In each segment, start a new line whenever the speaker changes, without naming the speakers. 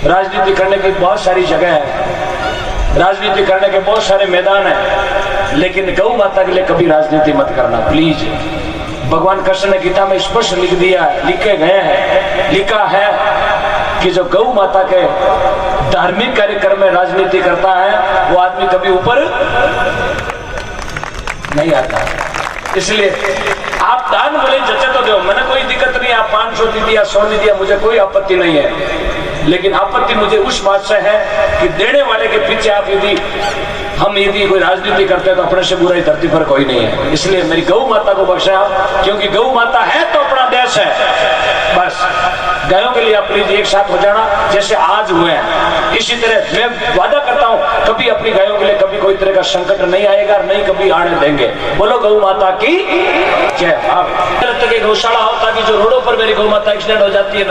राजनीति करने की बहुत सारी जगह है, राजनीति करने के बहुत सारे मैदान हैं, लेकिन गौ माता के लिए कभी राजनीति मत करना प्लीज। भगवान कृष्ण ने गीता में स्पष्ट लिख दिया है, लिखे गए हैं, लिखा है कि जो गौ माता के धार्मिक कार्यक्रम में राजनीति करता है वो आदमी कभी ऊपर नहीं आता। इसलिए आप दान बोले जचे तो दो, मैंने कोई दिक्कत नहीं, आप 500 दी दिया 100 दी दिया, मुझे कोई आपत्ति नहीं है, लेकिन आपत्ति मुझे उस बात से है कि देने वाले के पीछे आप यदि कोई राजनीति करते हैं तो अपने से बुराई धरती पर कोई नहीं है। इसलिए मेरी गौ माता को बख्शे आप, क्योंकि गौ माता है तो अपना देश है। बस गायों के लिए आप प्लीज एक साथ हो जाना जैसे आज हुए हैं। इसी तरह मैं वादा करता हूं कभी अपनी गायों के लिए कभी कोई तरह का संकट नहीं आएगा, नहीं कभी आने देंगे। बोलो गौ माता की जय। गौशाला हो ताकि जो रोडों पर मेरी गौ माता एक्सीडेंट हो जाती है,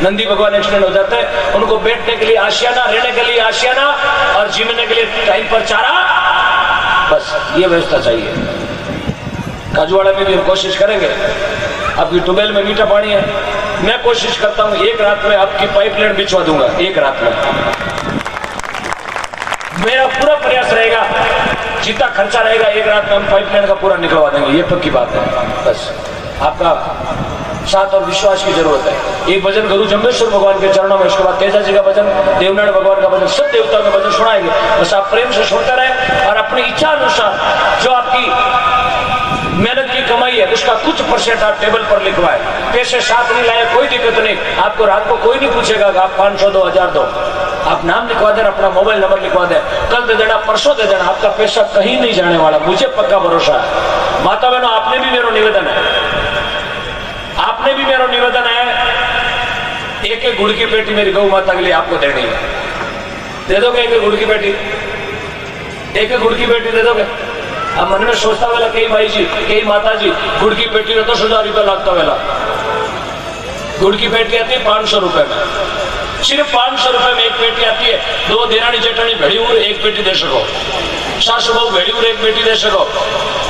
नंदी भगवान एक्सीडेंट हो जाते हैं, उनको बैठने के लिए आशियाना, रहने के लिए आशियाना और जीवने के लिए टाइम पर चारा, बस ये व्यवस्था चाहिए। काजूवाड़ा में भी हम कोशिश करेंगे। आपकी ट्यूबवेल में मीठा पानी है, मैं कोशिश करता हूं एक रात में आपकी पाइपलाइन बिछवा दूंगा, एक रात में मेरा पूरा प्रयास रहेगा, जितना खर्चा रहेगा एक रात में हम पाइपलाइन का पूरा निकलवा देंगे, ये पक्की बात है। बस आपका साथ और विश्वास की जरूरत है। एक भजन गुरु जम्बेश्वर भगवान के चरणों में, उसके बाद तेजा जी का भजन, देवनारायण भगवान का भजन, सब देवताओं का भजन सुनाएंगे। बस आप प्रेम से सुनते रहे और अपनी इच्छा अनुसार जो आपकी मेहनत की कमाई है उसका कुछ % आप टेबल पर लिखवाए। पैसे साथ नहीं लाए कोई दिक्कत नहीं, आपको रात को कोई नहीं पूछेगा कि आप 500 दो 1000 दो, आप नाम लिखवा देना, अपना मोबाइल नंबर लिखवा दें, कल दे देना, परसों दे देना, आपका पैसा कहीं नहीं जाने वाला, मुझे पक्का भरोसा है। माता बहनों आपने भी मेरा निवेदन है, आपने भी मेरा निवेदन है, एक एक गुड़ की पेटी मेरी गौ माता के लिए आपको देनी है। दे दोगे एक एक गुड़ की पेटी? एक एक गुड़ की पेटी दे दोगे? अब मन में सोचता वेला कई भाई जी, कई माता जी, गुड़ की पेटी में 10,000 रुपया लगता वेला। गुड़ की पेटी आती है 500 रुपए में, सिर्फ 500 रुपए में एक पेटी आती है। 2 देरानी जेठानी भेड़ी हुई एक पेटी दे सको, सासू बहू भेड़ी हुई एक पेटी दे सको,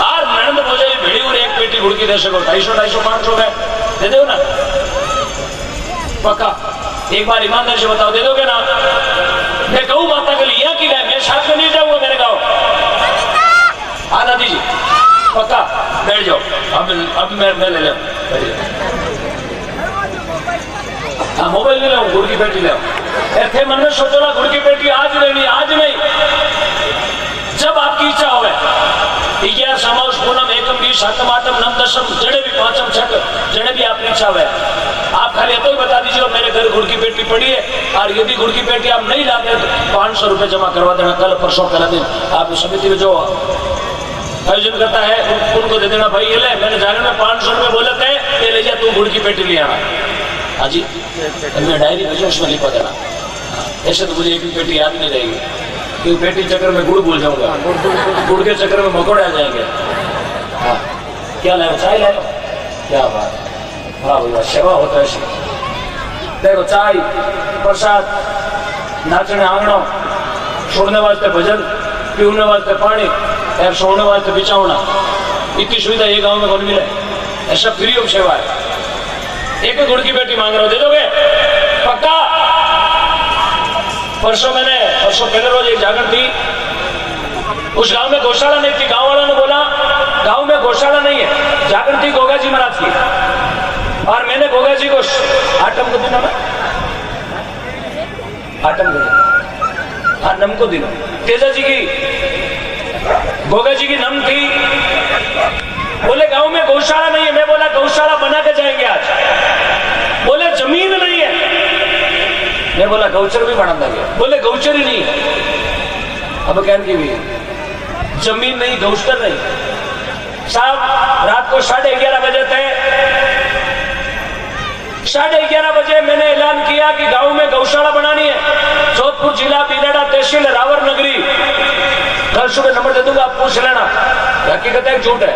और ननद भौजाई भेड़ी हुई एक पेटी गुड़ की दे सको। 250, 500 में दे दो ना, पक्का? एक बार ईमानदारी से बताओ, दे दोगे ना? मैं गौ माता के लिए की गाय, मैं साथ में नहीं जाऊंगा मेरे गाँव। हाँ दादी जी पक्का, बैठ जाओ, अब मैं ले लूँ। हाँ मोबाइल ले लो, गुड़ की पेटी ले ऐसे मन में सोचो ना, गुड़ की पेटी आज लेनी, आज नहीं, जब आपकी इच्छा हो। 11 समास पूनम एकम 20 सातम आठम नम दशम जड़े भी 5म 6 जड़े भी आपकी इच्छा है। आप खाली तो ही बता दीजिए मेरे घर गुड़ की पेटी पड़ी है, और यदि गुड़ की पेटी आप नहीं लाते तो 500 रुपए जमा करवा देना। कल परसों पहला दिन आप समिति में जो आयोजन करता है उनको दे देना, भाई ये ले, मैंने जाने में 500 रुपए बोले थे, ये ले जा तू गुड़ की पेटी ले आना। हाँ जी, मैं डायरी भेजो, उसमें लिखवा देना। ऐसे तो मुझे एक भी पेटी याद नहीं रहेगी, क्योंकि पेटी चक्कर में गुड़ भूल जाऊंगा, गुड़ के चक्कर में मकोड़े आ जाएंगे। हाँ क्या लाए, चाय लाए? क्या बात, वाह भैया, सेवा होता है। देखो चाय प्रसाद, नाचने आंगनों, छोड़ने वास्ते भजन, पीने वास्ते पानी और सोने वास्ते बिछावना, इतनी सुविधा ये गांव में कौन मिले? ऐसा फ्री ऑफ सेवा है। एक गुड़ की पेटी मांग रहे हो, दे दोगे? पक्का? परसों पहले रोज एक जागरण थी, उस गांव में गौशाला नहीं थी। गांव वालों ने बोला गांव में गौशाला नहीं है, जागरण थी गोगा जी महाराज की, और मैंने गोगा जी को आठम को दिनों में, आठम को दिन, हाँ नम को दिनों, तेजा जी की, गोगा जी की नम थी। बोले गांव में गौशाला नहीं है, मैं बोला गौशाला बना के जाएंगे आज। बोले जमीन नहीं है, मैं बोला गौचर भी बना देंगे। बोले गौचर ही नहीं है। अब कहने की भी जमीन नहीं, गौचर नहीं। साहब रात को 11:30 बजे थे, 11:30 बजे मैंने ऐलान किया कि गांव में गौशाला बनानी है। जोधपुर जिला, बीनाडा तहसील, रावर नगरी। कल सुबह नंबर दे दूंगा, आप पूछ लेना, हकीकत है झूठ है।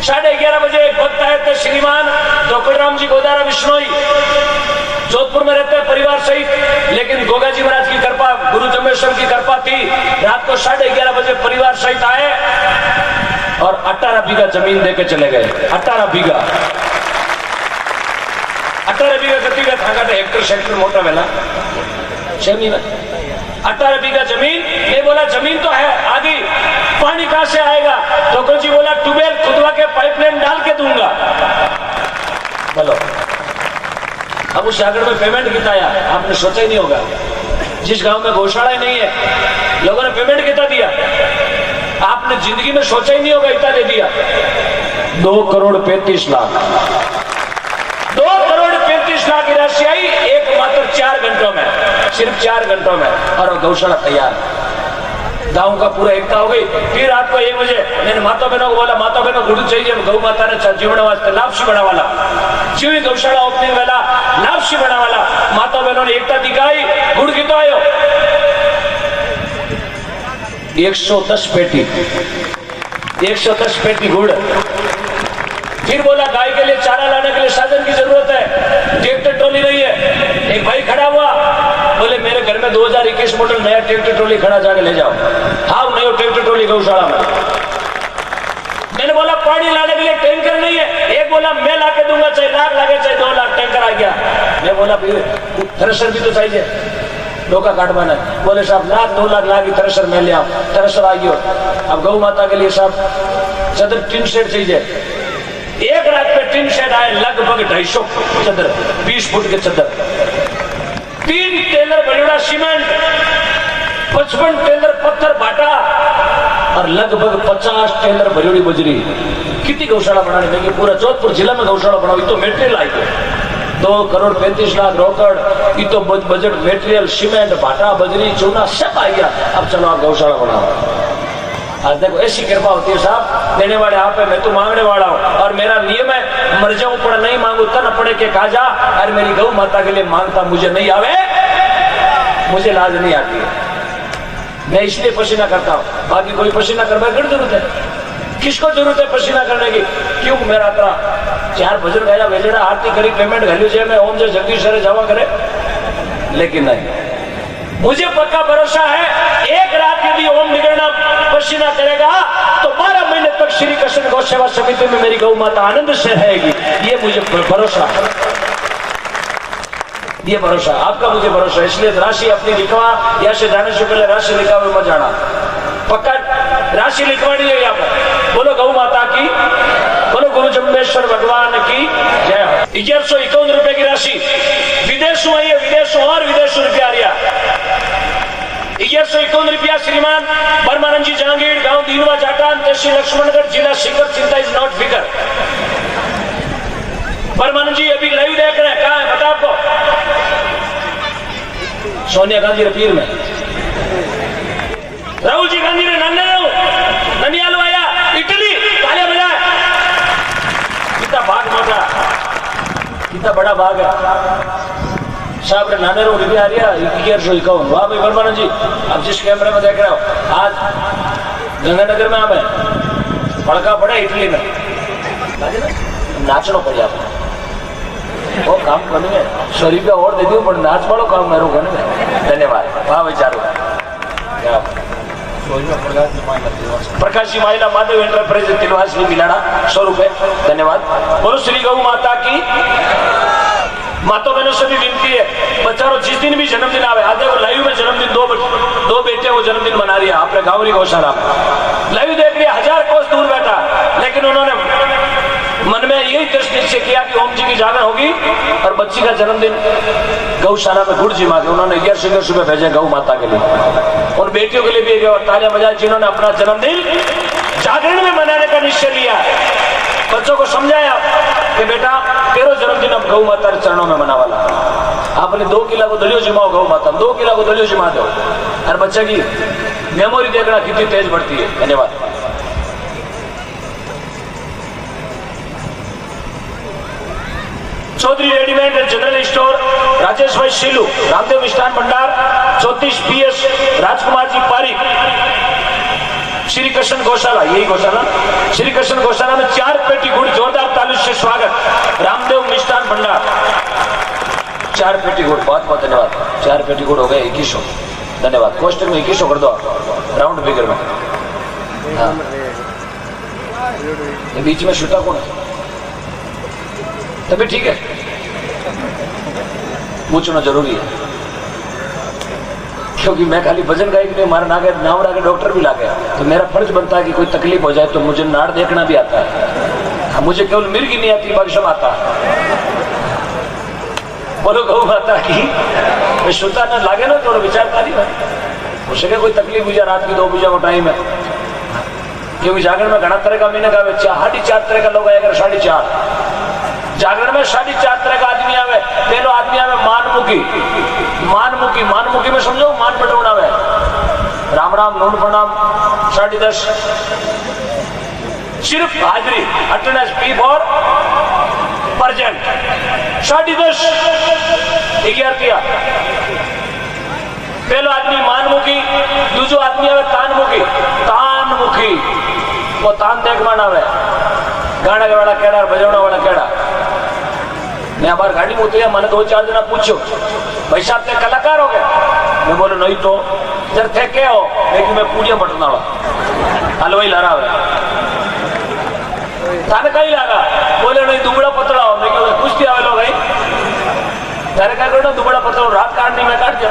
11:30 बजे एक भक्त आए थे, श्रीमान डॉक्टर जी गोदारा बिश्नोई, जोधपुर में रहते हैं परिवार सहित, लेकिन गोगा जी महाराज की कृपा, गुरु जम्बेश्वर की कृपा थी। रात को 11:30 बजे परिवार सहित आए और 18 बीघा जमीन देके चले गए। 18 बीघा 18 बीघा गति का था हेक्टर सेक्टर मोटा वेला 6 महीना 18 बीघा जमीन। मैं बोला जमीन तो है आधी, पानी कहां से आएगा? ठोकर जी बोला ट्यूबवेल खुदवा के पाइपलाइन डाल के दूंगा। बोलो अब उस जागरण में पेमेंट कितना आया आपने सोचा ही नहीं होगा। जिस गांव में गौशाला ही नहीं है लोगों ने पेमेंट कितना दिया आपने जिंदगी में सोचा ही नहीं होगा, इतना दे दिया 2,35,00,000। 2,35,00,000 की राशि आई एक मात्र 4 घंटों में, सिर्फ 4 घंटों में, और गौशाला तैयार। गांव का पूरा एकता हो गई। फिर रात को 1 बजे मैंने माता बहनों को बोला माता बहनों गुड़ चाहिए गौ माता ने जीवन वास्ते लापसी बनावाला जीवी गौशाला ओपनिंग वाला लापसी बनावाला माता बहनों ने एकता दिखाई। गुड़ की तो आयो 110 पेटी 110 पेटी गुड़। फिर बोला गाय के लिए चारा लाने के लिए साधन की जरूरत है, ट्रैक्टर ट्रॉली नहीं है। एक भाई खड़ा हुआ बोले मेरे घर में 2021 मॉडल नया ट्रैक्टर ट्रॉली खड़ा जाके ले जाओ। हाँ नया ट्रैक्टर ट्रॉली गौशाला में। मैंने बोला पानी लाने के लिए टैंकर नहीं है। एक बोला मैं ला के दूंगा चाहे लाख लागे चाहे 2 लाख। टैंकर आ गया। मैं बोला फिर थ्रेशर भी तो चाहिए डोका काटवाना। बोले साहब 1,00,000 2 लाख लागी थ्रेशर मैं ले आओ। थ्रेशर आ गया। अब गौ माता के लिए साहब चदर टिन शेड चाहिए। एक रात पे टिन शेड आए लगभग 250 चदर 20 फुट के चदर। 3 टेलर बड़ोड़ा सीमेंट 55 टेलर पत्थर भाटा और लगभग 50 टेलर बड़ोड़ी बजरी। कितनी गौशाला बनाने में पूरा जोधपुर जिला में गौशाला बनाओ। तो मेटेरियल आई 2,35,00,000 रोकड़। ये तो बजट मेटेरियल सीमेंट भाटा बजरी चूना सब आ गया। अब चलो आप गौशाला बनाओ। आज देखो ऐसी कृपा होती है साहब, देने वाले आप है मैं तो मांगने वाला हूँ। और मेरा नियम है मर जाऊं पर नहीं मांगू तन पड़े के काजा। और मेरी गौ माता के लिए मांगता मुझे नहीं आवे, मुझे लाज नहीं आती है। मैं इसलिए पसीना करता हूँ, बाकी कोई पसीना करने की जरूरत है? किसको जरूरत है पसीना करने की? क्यों मेरा तरह 4 भजन गाया भेजेड़ा आरती करी पेमेंट घालू से मैं ओम जय जगदीश रे जावा करे, लेकिन नहीं। मुझे पक्का भरोसा है एक रात यदि ओम निगरना पसीना करेगा तो 12 महीने तक श्री कृष्ण गौ सेवा समिति में मेरी गौ माता आनंद से रहेगी। ये मुझे भरोसा है, ये भरोसा आपका मुझे भरोसा। इसलिए राशि अपनी लिखवा या से जाने से पहले राशि लिखा हुआ मत जाना। पक्का राशि लिखवानी है यहाँ पर। बोलो गौ माता की, बोलो गुरु जम्बेश्वर भगवान की जय। 1151 रुपए की राशि विदेशों आई है, विदेशों और विदेशों रुपया आ रहा। 1151 रुपया श्रीमान परमानंद जी जहांगीर गांव दीनवा जाटान तहसील लक्ष्मणगढ़ जिला सीकर। चिंता इज नॉट फिकर। परमानंद जी अभी लाइव देख रहे हैं, कहाँ है बता आपको? सोनिया गांधी रपीर में। राहुल जी गांधी ने ननियालो आया इटली तालियां बजाए। कितना भाग मोटा, कितना बड़ा भाग है साहब। नाने रो रुपया आ रहा 1151। वाह भाई परमानंद जी, अब जिस कैमरे में देख रहे हो आज गंगानगर में आप है पड़का पड़े इटली में नाचनो पड़े आपको वो काम करने में 100 रुपया और दे दू पर नाच वालों काम मेरे करने में। धन्यवाद। वाह भाई चारू प्रकाश जी महिला माधव एंटरप्राइज तिलवास मिलाना 100 रुपए। धन्यवाद। बोलो श्री गौ माता की। माता बहनों से भी विनती है बच्चारों जिस दिन भी जन्मदिन आवे, आज देखो लाइव में जन्मदिन दो बेटे वो जन्मदिन मना रही है आपने गांवरी गौशाला में। लाइव देख लिया 1000 कोस दूर बैठा, लेकिन उन्होंने मन में यही दृष्टि निश्चय किया कि ओम जी की जागरण होगी और बच्ची का जन्मदिन गौशाला में गुड़ जी माँ के उन्होंने 1100 रुपए भेजे गौ माता के लिए। और बेटियों के लिए भी तालियां बजाई जिन्होंने अपना जन्मदिन जागरण में मनाने का निश्चय लिया। बच्चों को समझाया कि बेटा तेरो जन्मदिन अब गौ माता के चरणों में मना वाला। आपने 2 किला को दलियो जिमाओ गौ माता, 2 किला को दलियो जिमा दो। हर बच्चे की मेमोरी देखना कितनी तेज बढ़ती है। धन्यवाद। Chaudhary readymade and general store Rajesh भाई शीलू रामदेव मिष्ठान भंडार 34 PS राजकुमार जी पारी श्री कृष्ण गौशाला, यही गौशाला श्री कृष्ण गौशाला में 4 पेटी गुड़। जोरदार ताली से स्वागत। रामदेव मिष्ठान भंडार 4 पेटी गुड़। बहुत बहुत धन्यवाद। 4 पेटी गुड़ हो गए 2100। धन्यवाद। कोष्टक में 2100 कर दो राउंड फिगर में। हाँ ये बीच में छुट्टा कौन है? तभी ठीक है। पूछना जरूरी है, क्योंकि मैं खाली भजन गायक में मारा ना गया नाम के डॉक्टर भी ला गया, तो मेरा फर्ज बनता है कि कोई तकलीफ हो जाए तो मुझे नाड़ देखना भी आता है। हाँ, मुझे केवल मिर्गी नहीं आती, बाकी आता बोलो गौ माता की शुद्धा न लागे ना थोड़ा विचारता नहीं हो सके कोई तकलीफ हुई रात की 2 बजे का टाइम है, क्योंकि जागरण में घना तरह का महीने का 4.5 तरह का लोग आएगा, 4.5 जागरण में 4.5 तरह का आदमी आवे। पहलो आदमी आवे मानमुखी, मानमुखी मानमुखी में समझो मान बटोना आवे, राम राम नून प्रणाम 10:30 सिर्फ हाजरी अटेंडेंस पी फॉर प्रेजेंट 10:30 11 पहलो आदमी मानमुखी, दूसरो आदमी आवे तानमुखी, तानमुखी वो तान देख मान आवे, गाना वाला केड़ा बजावना वाला केड़ा। मैं हमारी गाड़ी में उतरिया, मैंने 2-4 जना पूछो भाई साहब ते कलाकार हो गए? मैं बोले नहीं तो जर थे क्या हो, लेकिन मैं पूड़िया बटना वाला हलवाई ला रहा है थाने कहीं लगा, बोले नहीं दुबड़ा पतला हो, मैं क्यों कुछ दिया लोग भाई तेरे क्या करो दुबड़ा पतला हो, रात काटनी मैं काट जा।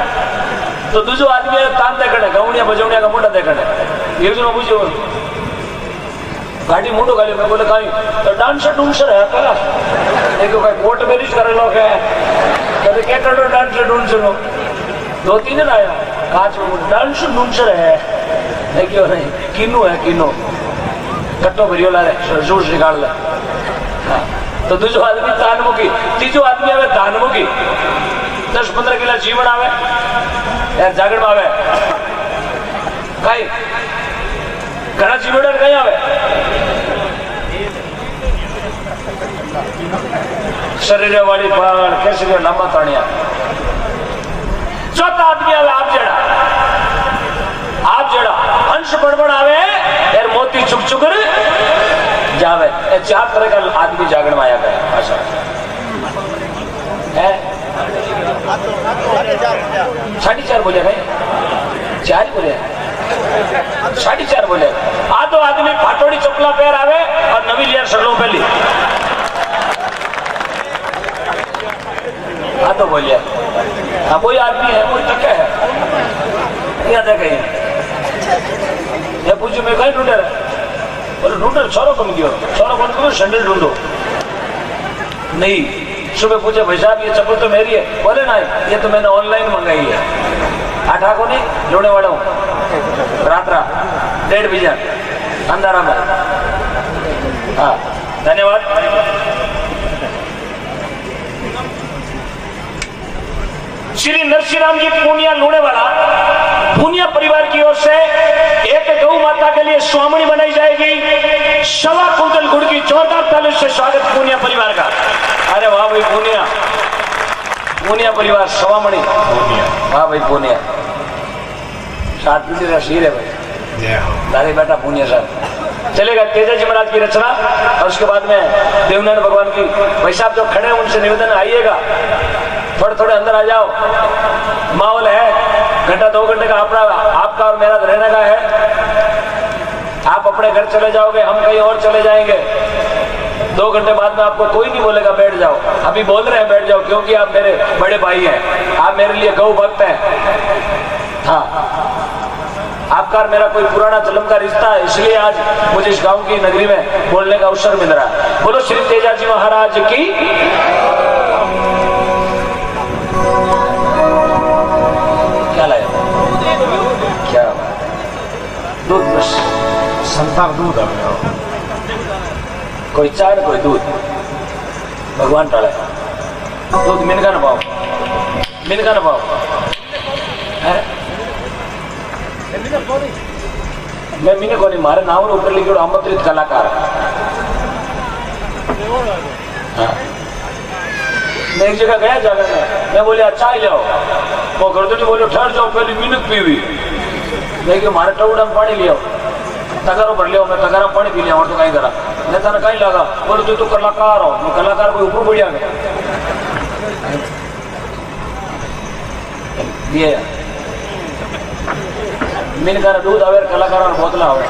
तो दूसरो आदमी तान देखने गौनिया बजौनिया का मोटा देखने, ये जो पूछो गाड़ी मोटो गाली, मैं बोले कहीं तो डांसर डूंसर है कला, देखो कहीं कोर्ट मैरिज करे लोग है, कभी क्या कर लो डांसर डूंसर हो, 2-3 दिन आया कांच में डांसर डूंसर है, देखियो नहीं किन्नू है किन्नू कट्टो भरियो ला रहे जूस निकाल ला। तो दूसरो आदमी तानमुखी, तीसरो आदमी आवे दानमुखी, 10-15 किलो जीवन आवे यार जागरण में आवे कहीं घना जीवन कहीं आवे शरीर वाली बाल कैसे लंबा तानिया। चौथा आदमी आवे आप जड़ा अंश बड़बड़ आवे यार मोती चुक चुकर जावे। 4 तरह का आदमी जागरण में आया गया भाषा है। 4.5 बोले भाई, 4 ही बोले 4.5 बोले। आधो आदमी फाटोड़ी चपला पैर आवे और नवी लिया सगलों पहली आधो बोलिया। हाँ वही आदमी है, वही तक है याद है कहीं ये पूछो मैं कहीं ढूंढे रहा, बोले ढूंढे छोरो कम गयो, छोरो कौन करो सैंडल ढूंढो नहीं। सुबह पूछे भाई साहब ये चप्पल तो मेरी है, बोले ना ये तो मैंने ऑनलाइन मंगाई है। 8 को नहीं लोने वाला हूँ रात्रा 1.5 बजे अंधारा में। हाँ धन्यवाद। श्री नरसिंह जी पूनिया लूणे वाला पूनिया परिवार की ओर से एक गौ माता के लिए स्वामणी बनाई जाएगी। 1.25 कुंटल गुड़ की जोरदार ताली से स्वागत पूनिया परिवार का। अरे वाह भाई पूनिया, पूनिया परिवार स्वामणी वाह भाई पूनिया 7 पीढ़ी का शीर है भाई दादी बेटा पूनिया साहब। चलेगा तेजा जी महाराज की रचना और उसके बाद में देवनारायण भगवान की। भाई साहब जो खड़े हैं उनसे निवेदन आइएगा, थोड़े अंदर आ जाओ, माहौल है। घंटा 2 घंटे का अपना आपका और मेरा रहने का है। आप अपने घर चले जाओगे, हम कहीं और चले जाएंगे। 2 घंटे बाद में आपको कोई नहीं बोलेगा बैठ जाओ, अभी बोल रहे हैं बैठ जाओ, क्योंकि आप मेरे बड़े भाई हैं, आप मेरे लिए गौ भक्त हैं। हाँ आपका और मेरा कोई पुराना जन्म का रिश्ता है, इसलिए आज मुझे इस गांव की नगरी में बोलने का अवसर मिल रहा है। बोलो श्री तेजा जी महाराज की। क्या लाया? क्या दूध? बस
संतार दूध
कोई चार कोई दूध भगवान टाले दूध मिनका न पाओ, मिनका न पाओ है? मैं मीने को नहीं मारे नाम ऊपर लिखे आमंत्रित कलाकार। हाँ। मैं एक जगह गया जाकर मैं बोले अच्छा ही जाओ, वो गर्दनी बोले ठहर जाओ पहले मिनक पीवी। मैं क्यों मारे टोड़ा में पानी लिया, तगारो भर लिया, मैं तगारा पानी पी लिया और तो कहीं करा मैं तेना कहीं लगा। बोले तू कलाकार हो, मैं कलाकार को ऊपर बढ़िया दिए मिनका दूध आवे कलाकार और बोतला आवे।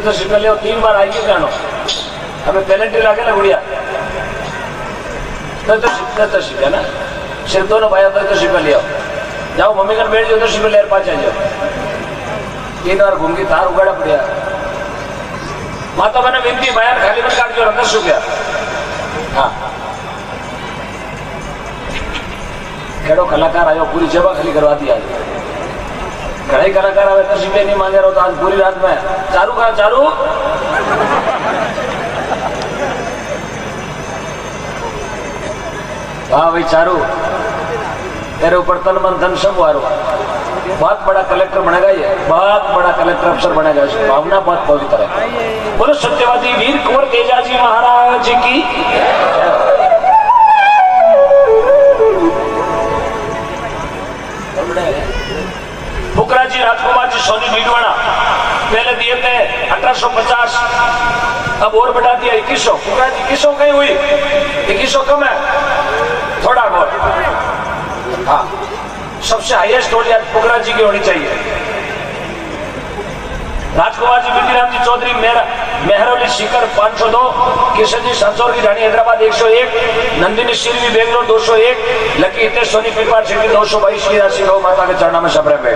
तो शिप ले 3 बार आई क्यों जानो हमें पेलेंट्री लागे ना गुड़िया तो शिप है ना सिर्फ दोनों भाई तो शिप ले आओ जाओ मम्मी का बैठ जाओ तो शिप लेर पाचा जाओ 3 बार घूम के तार उगाड़ा पड़िया माता मैंने विनती बयान खाली में काट जो 10 रुपया हाँ केड़ो कलाकार आयो पूरी जगह खाली करवा दी आज कई कलाकार आवे 10 रुपया नहीं मांगे रहो तो आज पूरी रात में चारू कहा चारू हाँ भाई चारू तेरे ऊपर तन मन धन सब वारो बहुत बड़ा कलेक्टर बनेगा ये बहुत बड़ा कलेक्टर अफसर बनेगा भावना बहुत पवित्र है बोलो सत्यवादी वीर कुंवर तेजाजी महाराज की फुकरा जी राजकुमार जी सोनी नीडवाना पहले दिए थे 1850 अब और बढ़ा दिया 2100 फुकरा जी 2100 कहीं हुई 2100 कम है थोड़ा बहुत हाँ सबसे हाईएस्ट होली आज फुकरा जी की होनी चाहिए राजकुमार जी बिटिराम जी चौधरी मेहरौली शिखर 502 किशन जी सांसौर की रानी हैदराबाद 101 नंदिनी शिरवी बेंगलोर 201 लकी हितेश सोनी पिपार सिटी 222 की राशि गौ माता के चरणों में सबरे पे